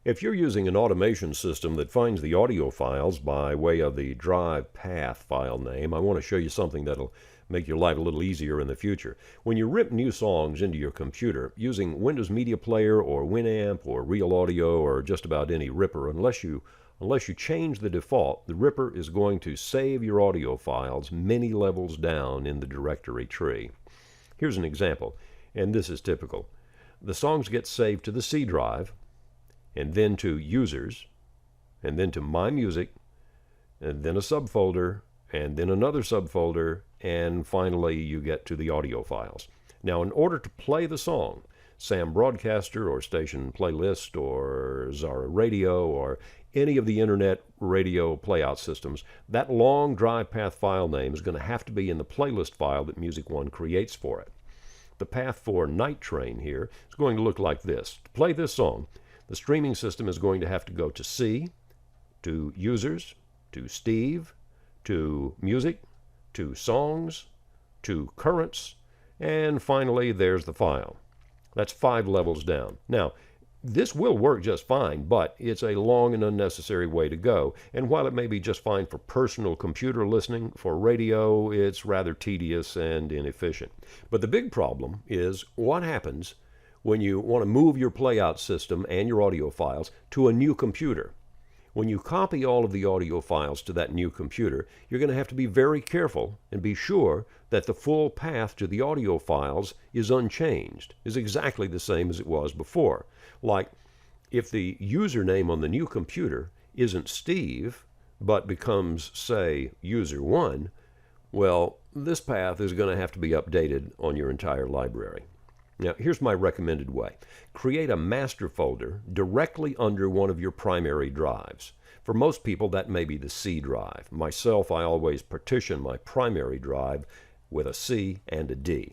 If you're using an automation system that finds the audio files by way of the drive path file name, I want to show you something that'll make your life a little easier in the future. When you rip new songs into your computer using Windows Media Player or Winamp or Real Audio or just about any ripper, unless you change the default, the ripper is going to save your audio files many levels down in the directory tree. Here's an example, and this is typical. The songs get saved to the C drive, and then to Users, and then to My Music, and then a subfolder, and then another subfolder, and finally you get to the audio files. Now, in order to play the song, Sam Broadcaster or Station Playlist or Zara Radio or any of the internet radio playout systems, that long drive path file name is going to have to be in the playlist file that Music One creates for it. The path for Night Train here is going to look like this. To play this song, the streaming system is going to have to go to C, to Users, to Steve, to Music, to Songs, to Currents, and finally there's the file. That's 5 levels down. Now, this will work just fine, but it's a long and unnecessary way to go. And while it may be just fine for personal computer listening, for radio, it's rather tedious and inefficient. But the big problem is what happens when you want to move your playout system and your audio files to a new computer. When you copy all of the audio files to that new computer, you're going to have to be very careful and be sure that the full path to the audio files is unchanged, is exactly the same as it was before. Like, if the username on the new computer isn't Steve, but becomes, say, User1, well, this path is going to have to be updated on your entire library. Now, here's my recommended way. Create a master folder directly under one of your primary drives. For most people, that may be the C drive. Myself, I always partition my primary drive with a C and a D.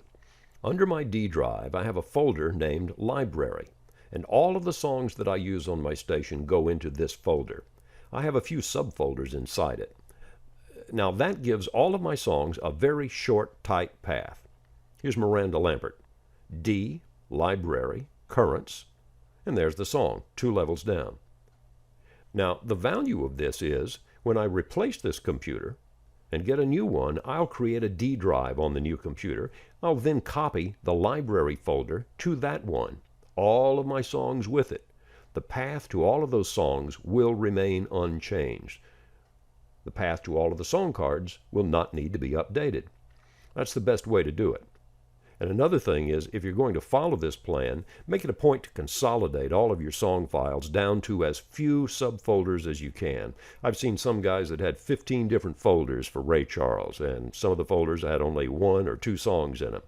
Under my D drive, I have a folder named Library, and all of the songs that I use on my station go into this folder. I have a few subfolders inside it. Now, that gives all of my songs a very short, tight path. Here's Miranda Lambert. D, Library, Currents, and there's the song, 2 levels down. Now, the value of this is, when I replace this computer and get a new one, I'll create a D drive on the new computer. I'll then copy the library folder to that one, all of my songs with it. The path to all of those songs will remain unchanged. The path to all of the song cards will not need to be updated. That's the best way to do it. And another thing is, if you're going to follow this plan, make it a point to consolidate all of your song files down to as few subfolders as you can. I've seen some guys that had 15 different folders for Ray Charles, and some of the folders had only 1 or 2 songs in them.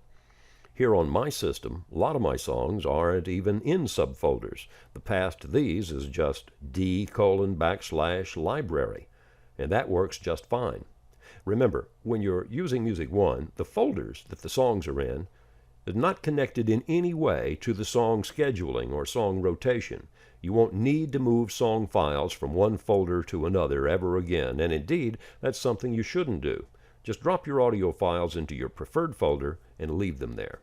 Here on my system, a lot of my songs aren't even in subfolders. The path to these is just D:\library, and that works just fine. Remember, when you're using Music One, the folders that the songs are in is not connected in any way to the song scheduling or song rotation. You won't need to move song files from one folder to another ever again, and indeed, that's something you shouldn't do. Just drop your audio files into your preferred folder and leave them there.